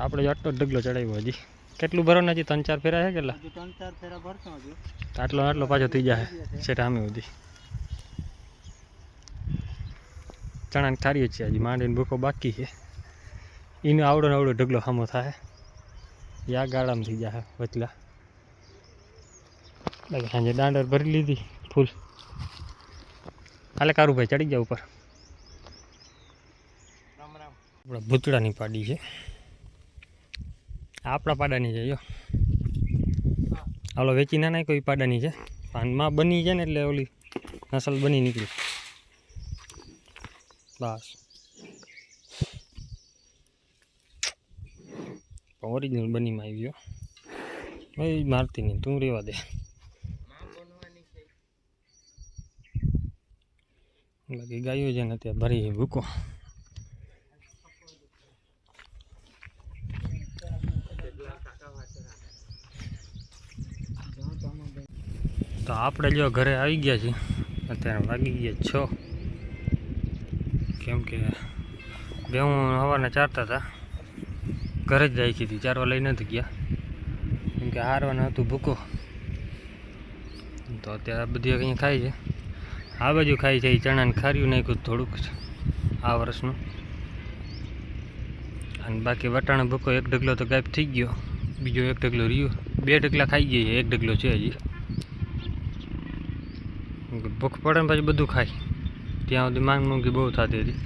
આપણે આટલો ઢગલો ચડાવ્યો હજી કેટલું ભરવાનું હજી 3-4 ફેરા છે કેટલા 3-4 ફેરા ભરતો હજી આટલો પાછો થઈ જાય છે સામે સુધી ચણાની થારીઓ છે હજી માંડીને ભૂકો બાકી છે એનો આવડો ઢગલો સામો થાય યા ગાળામાં થઈ જાય વચલા બાકી સાંજે દાંડર ભરી લીધી ફૂલ હાલે કારુભાઈ ચડી ગયા ઉપર આપણા ભૂતળાની પાડી છે આપણા પાડાની છે જો ઓલો વેચી ના કોઈ પાડાની છે પાનમાં બની છે ને એટલે ઓલી નસલ બની નીકળી બસ ઓરિજિનલ બનીમાં આવી ગયો ભાઈ મારતી નહીં તું રેવા દે બાકી ગાયો છે ને ત્યાં ભરી ભૂકો તો આપણે જો ઘરે આવી ગયા છીએ અત્યારે વાગી ગયા 6 કેમ કે બેહું સવારના ચારતા હતા ઘરે જ જાય હતી ચારવા લઈ નથી ગયા કેમ કે હારવાનું હતું ભૂકો તો અત્યારે બધી અહીંયા ખાય છે આ બાજુ ખાય છે એ ચણાને ખાર્યું નાખ્યું થોડુંક આ વર્ષનું અને બાકી વટાણા ભૂકો એક ઢગલો તો ગાયબ થઈ ગયો બીજો એક ઢગલો રહ્યો 2 ઢગલા ખાઈ ગઈ એક ઢગલો છે હજી ભૂખ પડે ને પછી બધું ખાય ત્યાં સુધી માંગ મૂંગી બહુ થતી હતી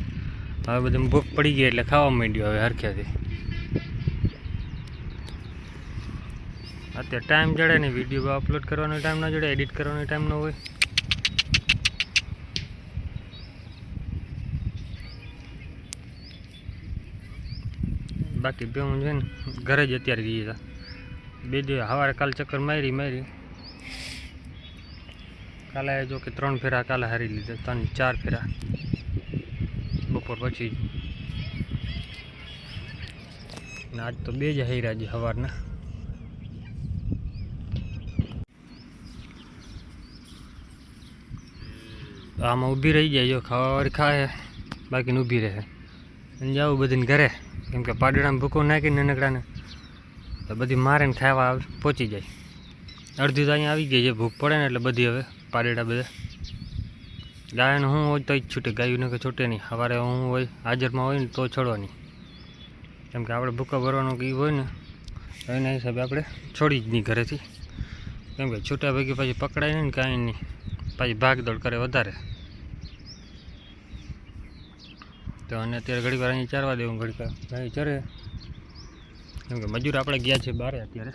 હવે બધું ભૂખ પડી ગઈ એટલે ખાવા માંડ્યું હવે હરખ્યાથી અત્યારે ટાઈમ જડે ને વિડીયો અપલોડ કરવાનો ટાઈમ ના જડે એડિટ કરવાનો ટાઈમ ન હોય બાકી બે હું છે ને ઘરે જ અત્યારે ગઈ હતા બે દિવસ સવારે કાલે ચક્કર મારી કાલે જો કે 3 ફેરા કાલે હારી લીધા 3-4 ફેરા બપોર પછી ને આજ તો 2 જ હાર્યા છે સવારના આમાં ઊભી રહી જાય જો ખાવા ખાય બાકીને ઊભી રહે અને જાવું બધીને ઘરે કેમ કે પાડડામાં ભૂકો નાખીને નનકડાને તો બધી મારે ને ખાવા પહોંચી જાય અડધી તો અહીંયા આવી ગઈ છે ભૂખ પડે ને એટલે બધી હવે પાડડા બધા ગાયને હું હોય તો જ છૂટે ગાયું કે છૂટે નહીં સવારે હું હોય હાજરમાં હોય ને તો છોડવાની કેમ કે આપણે ભૂકા ભરવાનું કંઈ હોય ને એના હિસાબે આપણે છોડી જ નહીં ઘરેથી કેમ કે છૂટા ભેગી પછી પકડાય નહીં ને કાંઈ નહીં પછી ભાગદોડ કરે વધારે તો અને અત્યારે ઘડીક વાર અહીં ચારવા દેવું ઘડીક અહીં ચરે કેમ કે મજૂર આપણે ગયા છે બહાર અત્યારે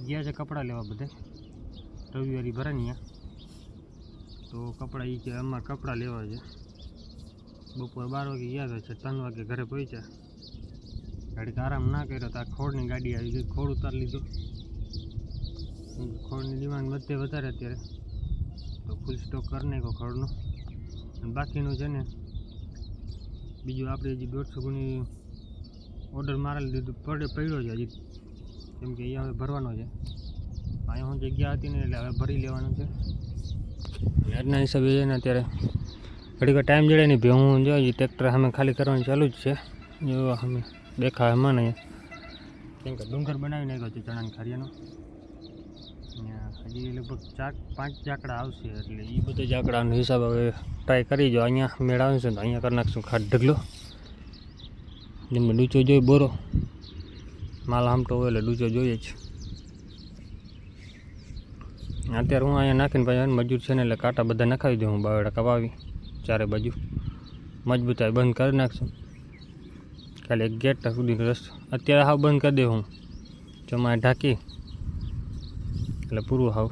ગયા છે કપડાં લેવા બધે રવિવારી ભરે ને તો કપડાં એ છે અમારે કપડાં લેવા છે બપોર 12 વાગે ગયા છે 3 વાગે ઘરે પહોંચ્યા ઘડીક આરામ ના કર્યો તો આ ખોળની ગાડી આવી ગઈ ખોળ ઉતારી લીધું ખોળની ડિમાન્ડ બધે વધારે અત્યારે તો ફૂલ સ્ટોક કરી નાખ્યો ખોળનો અને બાકીનું છે ને બીજું આપણે હજી 150 ગુણી ઓર્ડર મારેલી દીધું પડ્યો છે હજી કેમ કે અહીંયા હવે ભરવાનો છે અહીંયા હું જગ્યા હતી ને એટલે હવે ભરી લેવાનું છે આજના હિસાબે છે ને અત્યારે ઘડીક ટાઈમ જડે નહીં ભાઈ હું જો ટ્રેક્ટર અમે ખાલી કરવાનું ચાલુ જ છે જો અમે દેખાય એમાં નહીં કેમ કે ડુંગર બનાવી નાખ્યો છે ચણાની ખારિયાનો હજી લગભગ 4-5 જાકડા આવશે એટલે એ બધા જાકડાનો હિસાબ હવે ટ્રાય કરી જો અહીંયા મેળ આવશે તો અહીંયા કરી નાખશું ખાટ ઢગલો જેમને ડૂચો જોઈએ બોરો માલ આમટો હોય એટલે ડૂચો જોઈએ જ અત્યારે હું અહીંયા નાખીને પછી મજૂર છે ને એટલે કાંટા બધા નખાવી દઉં હું બાવડા કપાવી ચારે બાજુ મજબૂતાઈ બંધ કરી નાખશું ખાલી એક ગેટ સુધીનો રસ્તો અત્યારે હાવ બંધ કરી દઉં હું જમા ઢાંકી એટલે પૂરું હાવ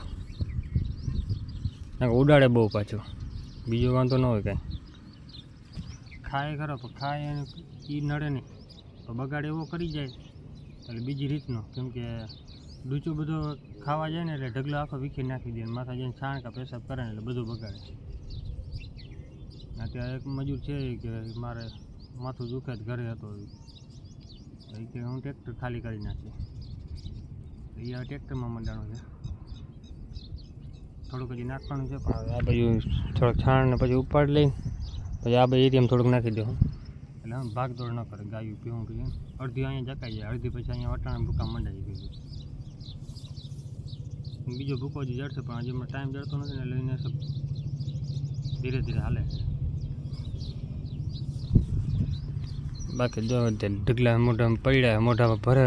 ઉડાડે બહુ પાછો બીજો વાંધો ન હોય કાંઈ ખાય ખરો પણ ખાય એને એ નડે નહીં તો બગાડ એવો કરી જાય એટલે બીજી રીતનો કેમ કે ડૂચો બધો ખાવા જાય ને એટલે ઢગલો આખો વીખી નાખી દે માથા જઈને છાણકા પેશાબ કરે ને એટલે બધું બગાડે અત્યારે એક મજૂર છે કે મારે માથું દુખે જ ઘરે હતો એ કે હું ટ્રેક્ટર ખાલી કરી નાખી એ હવે ટ્રેક્ટરમાં મંડાણું છે થોડુંક હજી નાખવાનું છે પણ આ બાજુ થોડોક છાણ ને પછી ઉપાડ લઈ પછી આ બાજુ એરિયામાં થોડુંક નાખી દઉં એટલે આમ ભાગદોડ ન કરે. ગાયું પીવું પીએ અડધી અહીંયા જકાઈ જાય, અડધી પછી અહીંયા વટાણા ભૂકા મંડાઈ ગયું. બીજો ભૂકો હજી જડશે પણ હજી હમણાં ટાઈમ જડતો નથી ને લઈને સબ ધીરે ધીરે હાલે છે. બાકી જો ઢગલા મોઢામાં પડ્યા, મોઢામાં ભરે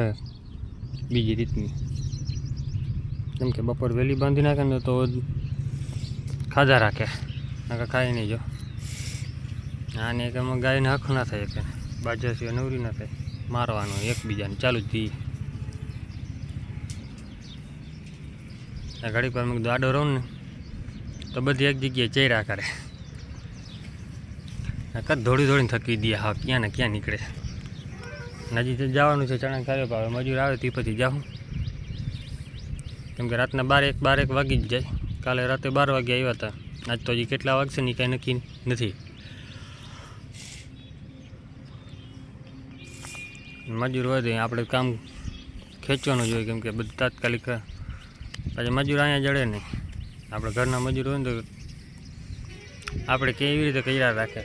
બીજી રીતની. કેમ કે બપોર વહેલી બાંધી નાખે ને તો ખાધા રાખે, નકર ખાઈ નહીં. જો આને એક એમાં ગાયને હક ના થાય કે બાજુ સિવાય નવરી ના થાય, મારવાનું એકબીજાને ચાલુ જ દી. ઘડી પર મેં આડો રહું ને તો બધી એક જગ્યાએ ચેરા કરે, કદ દોડી દોડીને થકી દે. હા ક્યાં ને ક્યાં નીકળે. નજીક જવાનું છે ચણા કાર્યો પાવે, મજૂર આવે તે પછી જાઉં. કેમ કે રાતના 12 વાગી જ જાય. કાલે રાતે 12 વાગે આવ્યા હતા, આજ તો હજી કેટલા વાગશે ને કાંઈ નક્કી નથી. મજૂર હોય તો આપણે કામ ખેંચવાનું જોઈએ, કેમ કે બધું તાત્કાલિક પાછા મજૂર અહીંયા જડે નહીં. આપણે ઘરના મજૂર હોય ને તો આપણે કેવી રીતે કર્યા રાખે.